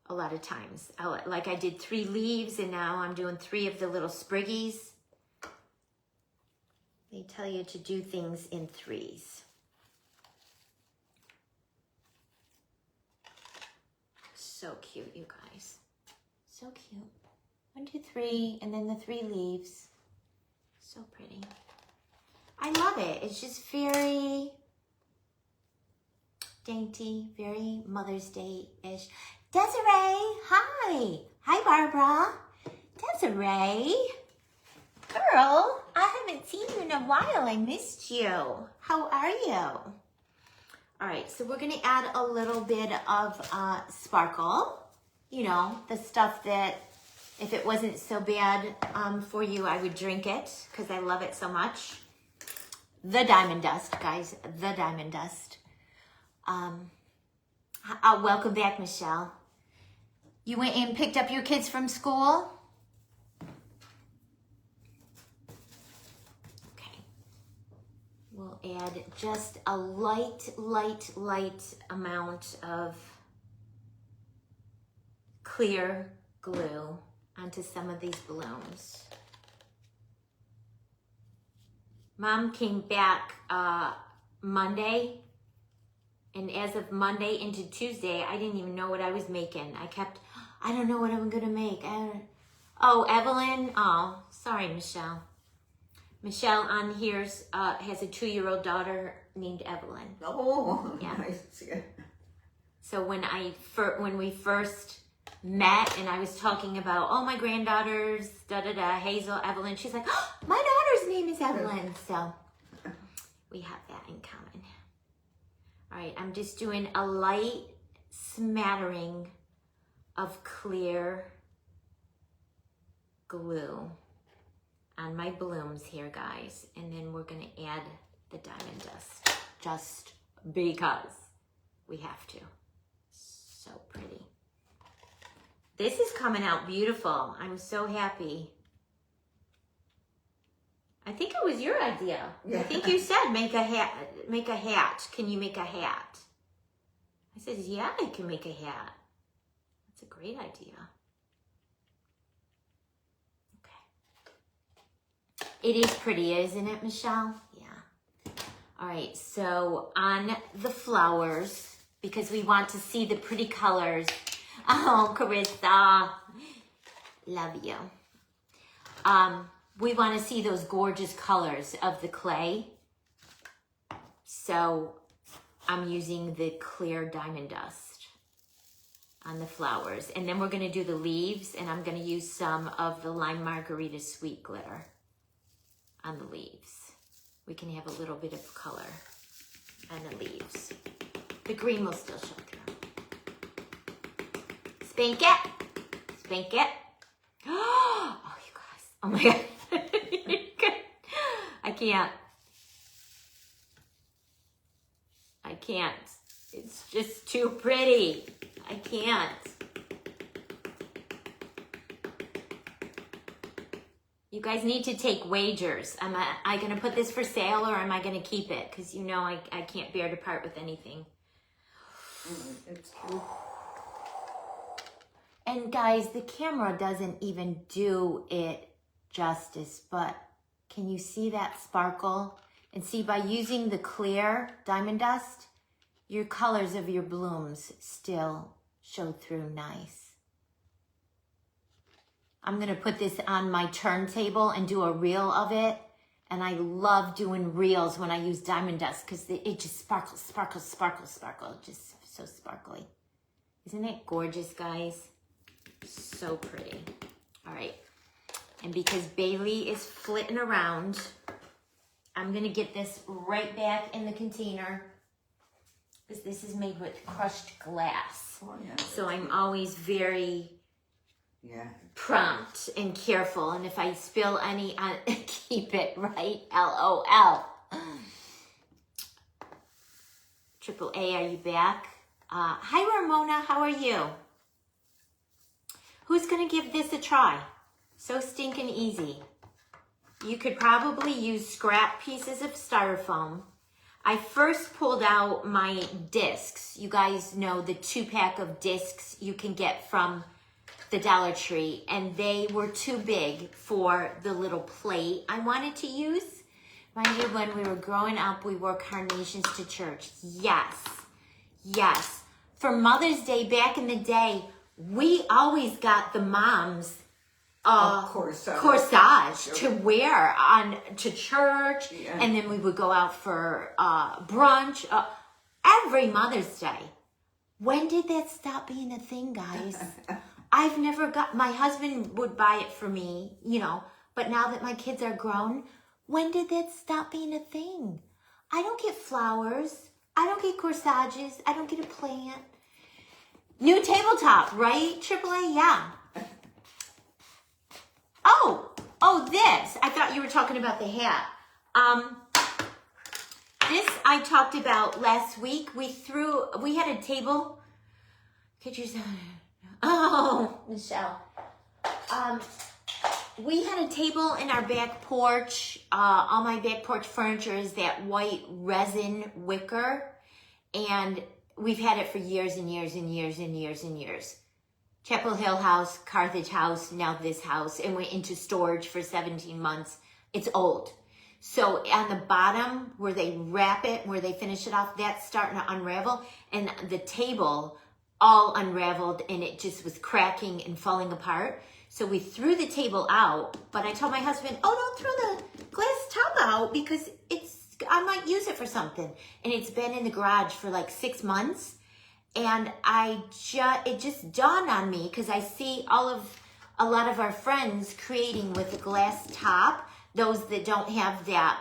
Speaker 1: a lot of times. Like I did 3 leaves, and now I'm doing 3 of the little spriggies. They tell you to do things in 3s. So cute, you guys. So cute. 1, 2, 3, and then the 3 leaves. So pretty. I love it. It's just very dainty, very Mother's Day-ish. Desiree, hi. Hi, Barbara. Desiree. Girl, I haven't seen you in a while. I missed you. How are you? All right, so we're going to add a little bit of sparkle. You know, the stuff that if it wasn't so bad for you, I would drink it because I love it so much. The diamond dust, guys, the diamond dust. Welcome back, Michelle. You went and picked up your kids from school? Okay. We'll add just a light amount of clear glue onto some of these balloons. Mom came back Monday, and as of Monday into Tuesday, I didn't even know what I was making. I don't know what I'm gonna make. Oh, Evelyn, oh, sorry, Michelle. Michelle on here has a 2-year-old daughter named Evelyn.
Speaker 2: Oh,
Speaker 1: Yeah.
Speaker 2: nice. Yeah.
Speaker 1: So when we first met and I was talking about, oh, my granddaughters, Hazel, Evelyn, she's like, oh, my daughter's name is Evelyn. So we have that in common. All right, I'm just doing a light smattering of clear glue on my blooms here, guys. And then we're gonna add the diamond dust just because we have to. So pretty. This is coming out beautiful. I'm so happy. I think it was your idea.
Speaker 2: Yeah.
Speaker 1: I think you said make a hat. Can you make a hat? I said, yeah, I can make a hat. That's a great idea. Okay. It is pretty, isn't it, Michelle? Yeah. All right, so on the flowers, because we want to see the pretty colors. Oh, Carissa, love you. We want to see those gorgeous colors of the clay. So I'm using the clear diamond dust on the flowers. And then we're going to do the leaves, and I'm going to use some of the lime margarita sweet glitter on the leaves. We can have a little bit of color on the leaves. The green will still show through. Spank it. Spank it. Oh, you guys. Oh my God. I can't. It's just too pretty. I can't. You guys need to take wagers. Am I going to put this for sale, or am I going to keep it? Because you know I can't bear to part with anything.
Speaker 2: It's cute.
Speaker 1: And guys, the camera doesn't even do it justice, but can you see that sparkle? And see, by using the clear diamond dust, your colors of your blooms still show through nice. I'm going to put this on my turntable and do a reel of it. And I love doing reels when I use diamond dust because it just sparkles, sparkles, sparkles, sparkles. Just so sparkly. Isn't it gorgeous, guys? So pretty. All right. And because Bailey is flitting around, I'm going to get this right back in the container because this is made with crushed glass.
Speaker 2: Oh, yeah.
Speaker 1: So I'm always very prompt and careful. And if I spill any, I keep it right. LOL. Triple A, are you back? Hi, Ramona. How are you? Who's going to give this a try? So stinking easy. You could probably use scrap pieces of styrofoam. I first pulled out my discs. You guys know the 2-pack of discs you can get from the Dollar Tree, and they were too big for the little plate I wanted to use. Mind you, when we were growing up, we wore carnations to church. Yes, yes. For Mother's Day back in the day, we always got the moms corsage to wear to church, and then we would go out for brunch every Mother's Day. When did that stop being a thing, guys? I've never got, my husband would buy it for me, you know, but now that my kids are grown, when did that stop being a thing? I don't get flowers. I don't get corsages. I don't get a plant. New tabletop, right? AAA, yeah. Oh, this. I thought you were talking about the hat. This I talked about last week. We had a table. Could you Oh, Michelle. We had a table in our back porch. All my back porch furniture is that white resin wicker. And we've had it for years and years and years and years and years. Chapel Hill house, Carthage house, now this house, and went into storage for 17 months. It's old. So on the bottom where they wrap it, where they finish it off, that's starting to unravel. And the table all unraveled and it just was cracking and falling apart. So we threw the table out, but I told my husband, oh, don't throw the glass top out because I might use it for something. And it's been in the garage for like 6 months. And it just dawned on me because I see a lot of our friends creating with a glass top, those that don't have that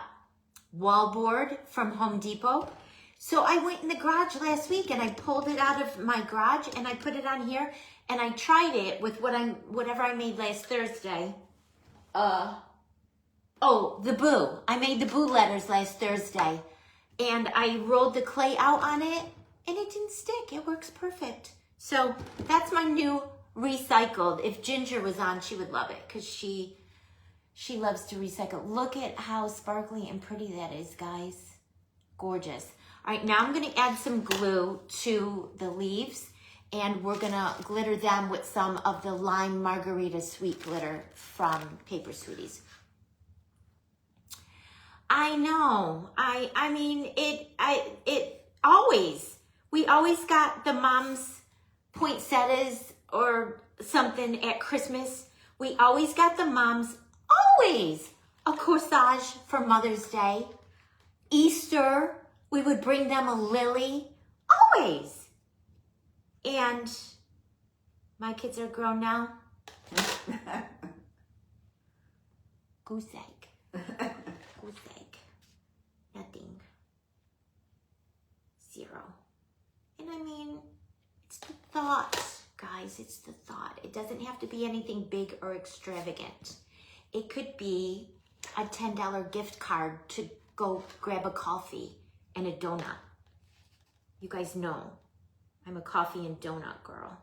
Speaker 1: wallboard from Home Depot. So I went in the garage last week and I pulled it out of my garage and I put it on here and I tried it with whatever I made last Thursday. The boo. I made the boo letters last Thursday and I rolled the clay out on it and it didn't stick. It works perfect. So that's my new recycled. If Ginger was on, she would love it because she loves to recycle. Look at how sparkly and pretty that is, guys. Gorgeous. All right, now I'm going to add some glue to the leaves and we're going to glitter them with some of the lime margarita sweet glitter from Paper Sweeties. I know. I mean, we always got the mom's poinsettias or something at Christmas. We always got the mom's, always, a corsage for Mother's Day. Easter, we would bring them a lily, always. And my kids are grown now. Goose egg. Goose egg. Nothing. 0. And I mean, it's the thought, guys. It's the thought. It doesn't have to be anything big or extravagant. It could be a $10 gift card to go grab a coffee and a donut. You guys know I'm a coffee and donut girl.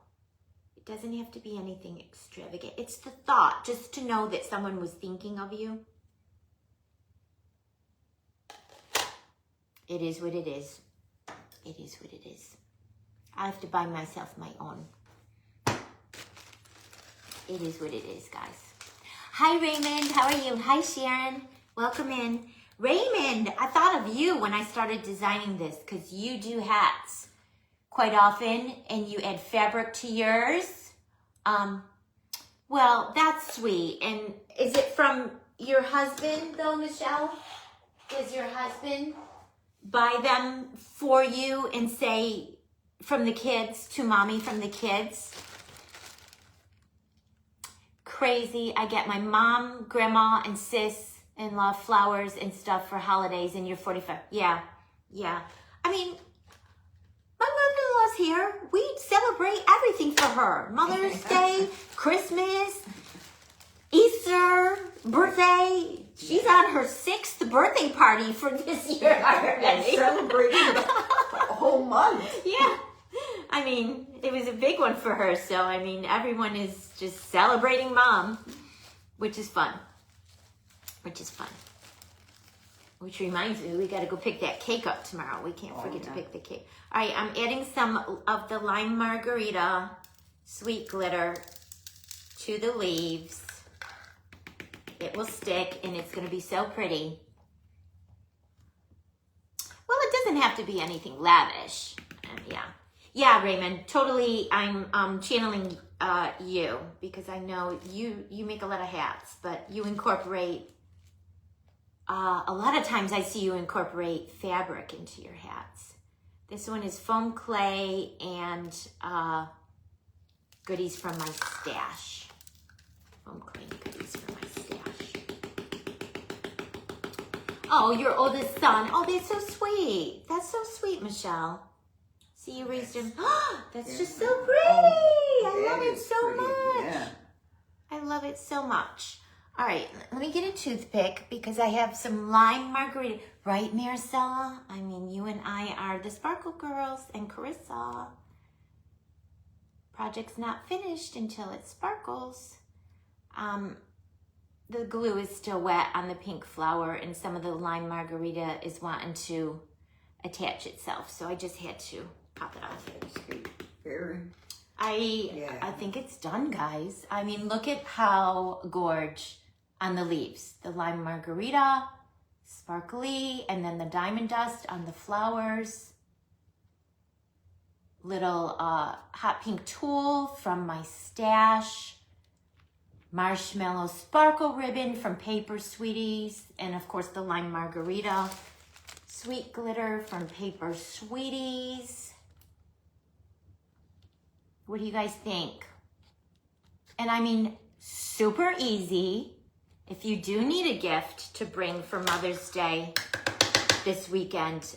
Speaker 1: It doesn't have to be anything extravagant. It's the thought, just to know that someone was thinking of you. It is what it is. It is what it is. I have to buy myself my own. It is what it is, guys. Hi, Raymond. How are you? Hi, Sharon. Welcome in. Raymond, I thought of you when I started designing this because you do hats quite often and you add fabric to yours. Well, that's sweet. And is it from your husband, though, Michelle? Does your husband buy them for you and say, from the kids to mommy from the kids? Crazy. I get my mom, grandma, and sis-in-law flowers and stuff for holidays, and you're 45. Yeah. I mean, my mother-in-law's here. We celebrate everything for her. Mother's Day, Christmas, Easter, birthday. She's on her 6th birthday party for this year already.
Speaker 2: Celebrating the whole month.
Speaker 1: Yeah. I mean, it was a big one for her. So, I mean, everyone is just celebrating mom, which is fun. Which reminds me, we got to go pick that cake up tomorrow. We can't forget to pick the cake. All right, I'm adding some of the lime margarita sweet glitter to the leaves. It will stick, and it's going to be so pretty. Well, it doesn't have to be anything lavish. Yeah, Raymond, totally. I'm channeling you because I know you make a lot of hats, but you incorporate. A lot of times I see you incorporate fabric into your hats. This one is foam clay and goodies from my stash. Foam clay and goodies from my stash. Oh, your oldest son. Oh, that's so sweet. That's so sweet, Michelle. See, you raised him. That's just so pretty. I love it so much.
Speaker 2: Yeah.
Speaker 1: I love it so much. All right, let me get a toothpick because I have some lime margarita. Right, Maricela? I mean, you and I are the Sparkle Girls and Carissa. project's not finished until it sparkles. The glue is still wet on the pink flower, and some of the lime margarita is wanting to attach itself. So I just had to pop it off.
Speaker 2: Very.
Speaker 1: I think it's done, guys. I mean, look at how gorge on the leaves. The lime margarita, sparkly, and then the diamond dust on the flowers. Little hot pink tulle from my stash. Marshmallow sparkle ribbon from Paper Sweeties. And of course the lime margarita. Sweet glitter from Paper Sweeties. What do you guys think? And I mean, super easy. If you do need a gift to bring for Mother's Day this weekend,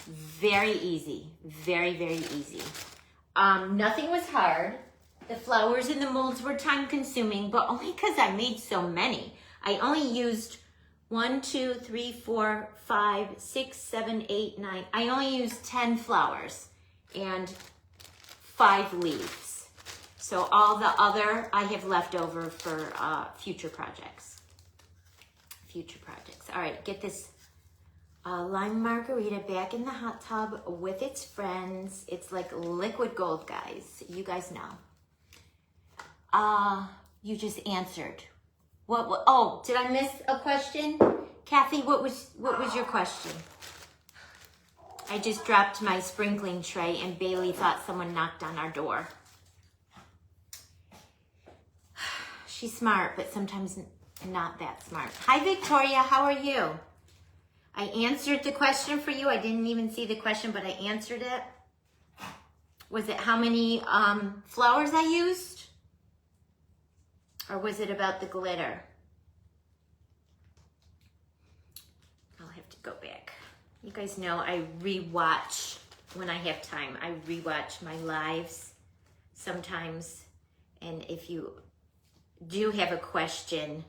Speaker 1: very easy, very, very easy. Nothing was hard. The flowers and the molds were time consuming, but only because I made so many. I only used 1, 2, 3, 4, 5, 6, 7, 8, 9. I only used 10 flowers and 5 leaves. So all the other I have left over for future projects. All right, get this lime margarita back in the hot tub with its friends. It's like liquid gold, guys. You guys know. You just answered. What? Oh, did I miss a question? Kathy, what was your question? I just dropped my sprinkling tray and Bailey thought someone knocked on our door. She's smart, but sometimes not that smart. Hi, Victoria. How are you? I answered the question for you. I didn't even see the question, but I answered it. Was it how many flowers I used? Or was it about the glitter? I'll have to go back. You guys know I rewatch when I have time. I rewatch my lives sometimes. And if you do have a question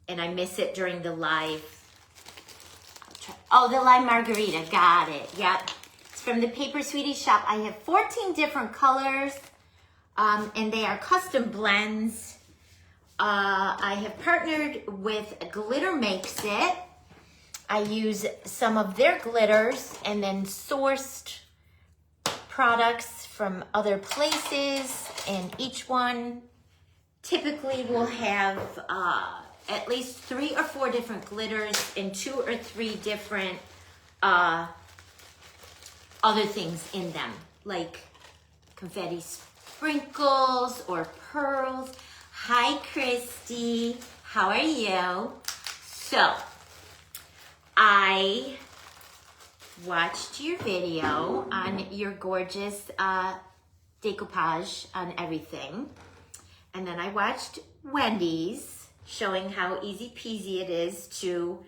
Speaker 1: and I miss it during the live, I'll try. Oh, the lime margarita. Got it. Yep. It's from the Paper Sweeties shop. I have 14 different colors, and they are custom blends. I have partnered with Glitter Makes It. I use some of their glitters and then sourced products from other places, and each one typically will have at least 3 or 4 different glitters and 2 or 3 different other things in them, like confetti sprinkles or pearls. Hi, Christy. How are you? So, I watched your video on your gorgeous decoupage on everything. And then I watched Wendy's showing how easy peasy it is to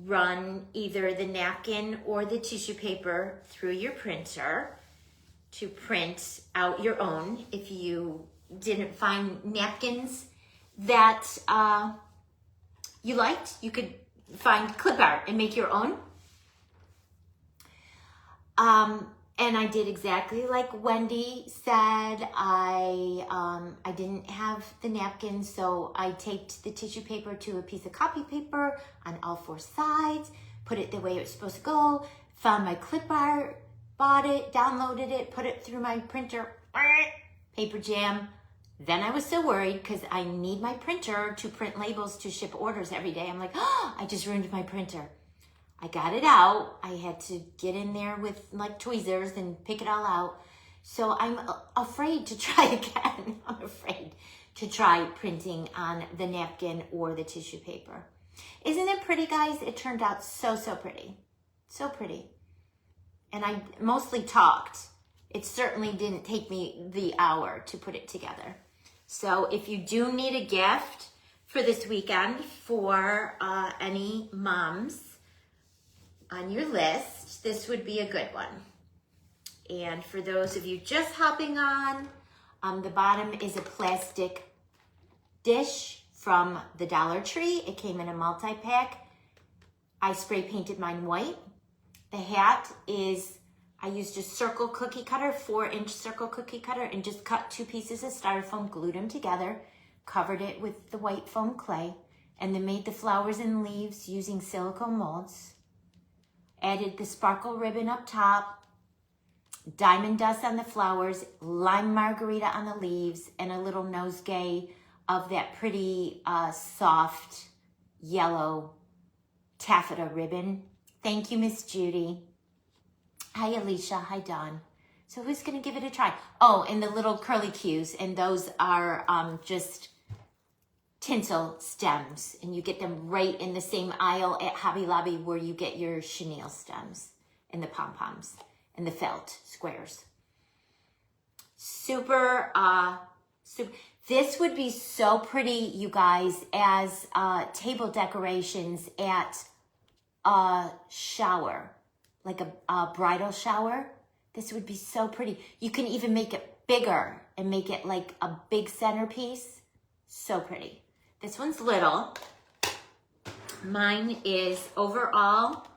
Speaker 1: run either the napkin or the tissue paper through your printer to print out your own. If you didn't find napkins that you liked, you could find clip art and make your own. And I did exactly like Wendy said. I didn't have the napkins, so I taped the tissue paper to a piece of copy paper on all 4 sides, put it the way it was supposed to go, found my clip art, bought it, downloaded it, put it through my printer, paper jam. Then I was so worried because I need my printer to print labels to ship orders every day. I'm like, oh, I just ruined my printer. I got it out. I had to get in there with like tweezers and pick it all out. So I'm afraid to try again. I'm afraid to try printing on the napkin or the tissue paper. Isn't it pretty, guys? It turned out so, so pretty. So pretty. And I mostly talked. It certainly didn't take me the hour to put it together. So if you do need a gift for this weekend for any moms on your list, this would be a good one. And for those of you just hopping on, the bottom is a plastic dish from the Dollar Tree. It came in a multi-pack. I spray painted mine white. The hat is, I used a circle cookie cutter, 4-inch circle cookie cutter, and just cut 2 pieces of styrofoam, glued them together, covered it with the white foam clay, and then made the flowers and leaves using silicone molds. Added the sparkle ribbon up top, diamond dust on the flowers, lime margarita on the leaves, and a little nosegay of that pretty soft yellow taffeta ribbon. Thank you, Miss Judy. Hi, Alicia. Hi, Dawn. So who's going to give it a try? Oh, and the little curly cues, and those are just tinsel stems, and you get them right in the same aisle at Hobby Lobby where you get your chenille stems and the pom-poms and the felt squares. Super, this would be so pretty, you guys, as table decorations at a shower, like a bridal shower. This would be so pretty. You can even make it bigger and make it like a big centerpiece. So pretty. This one's little. Mine is overall,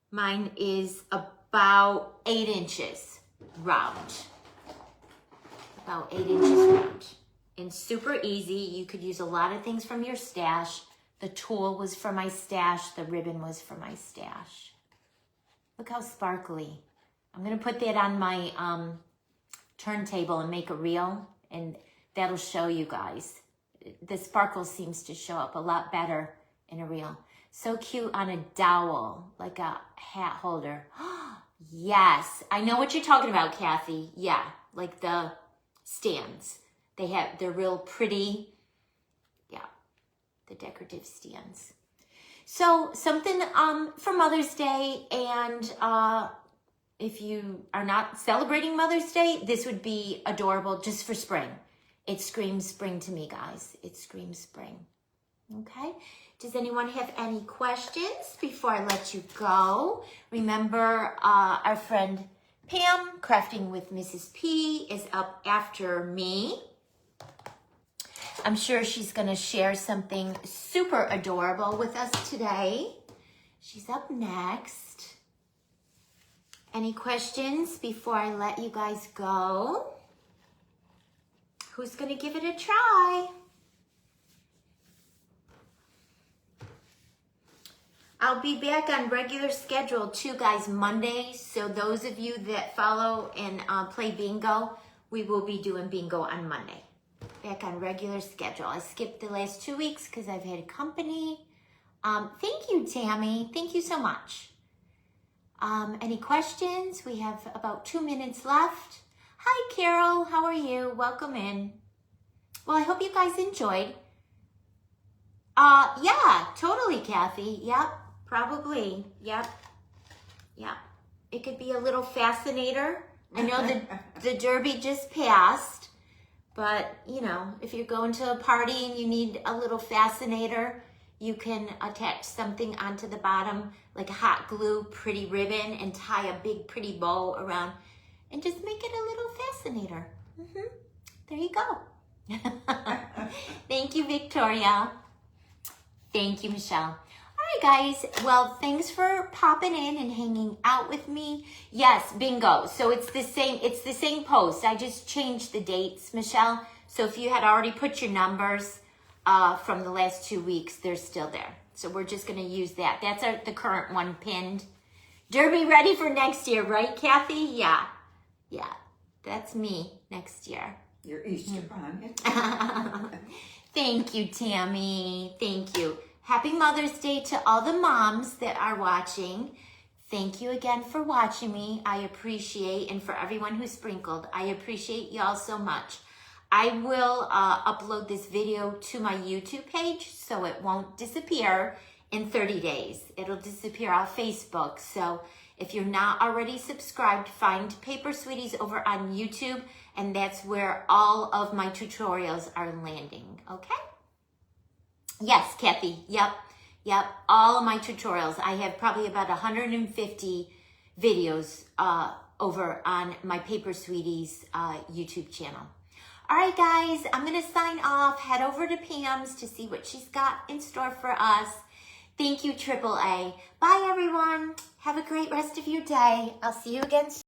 Speaker 1: mine is about 8 inches round. About 8 inches round. And super easy. You could use a lot of things from your stash. The tulle was for my stash. The ribbon was for my stash. Look how sparkly. I'm going to put that on my turntable and make a reel, and that'll show you guys. The sparkle seems to show up a lot better in a reel. So cute on a dowel, like a hat holder. Yes, I know what you're talking about, Kathy. Yeah, like the stands. They're real pretty. Yeah, the decorative stands. So something for Mother's Day, and if you are not celebrating Mother's Day, this would be adorable just for spring. It screams spring to me, guys. It screams spring. Okay. Does anyone have any questions before I let you go? Remember, our friend Pam, Crafting with Mrs. P, is up after me. I'm sure she's going to share something super adorable with us today. She's up next. Any questions before I let you guys go? Who's going to give it a try? I'll be back on regular schedule too, guys, Monday. So those of you that follow and play bingo, we will be doing bingo on Monday. Back on regular schedule. I skipped the last 2 weeks because I've had company. Thank you, Tammy. Thank you so much. Any questions? We have about 2 minutes left. Hi, Carol. How are you? Welcome in. Well, I hope you guys enjoyed. Yeah, totally, Kathy. Yep, probably. Yep. It could be a little fascinator. I know the Derby just passed, but you know, if you're going to a party and you need a little fascinator, you can attach something onto the bottom, like a hot glue, pretty ribbon, and tie a big pretty bow around, and just make it a little fascinator. There you go. Thank you, Victoria. Thank you, Michelle. All right, guys. Well, thanks for popping in and hanging out with me. Yes, bingo. So it's the same post. I just changed the dates, Michelle. So if you had already put your numbers from the last 2 weeks, they're still there. So we're just going to use that. That's the current one pinned. Derby ready for next year, right, Kathy? Yeah. That's me next year.
Speaker 2: Your Easter bunny.
Speaker 1: Thank you, Tammy. Thank you. Happy Mother's Day to all the moms that are watching. Thank you again for watching me. I appreciate, and for everyone who sprinkled, I appreciate y'all so much. I will upload this video to my YouTube page so it won't disappear in 30 days. It'll disappear off Facebook. So if you're not already subscribed, find Paper Sweeties over on YouTube, and that's where all of my tutorials are landing, okay? Yes, Kathy, yep. All of my tutorials. I have probably about 150 videos over on my Paper Sweeties YouTube channel. All right, guys, I'm going to sign off, head over to Pam's to see what she's got in store for us. Thank you, AAA. Bye, everyone. Have a great rest of your day. I'll see you again soon.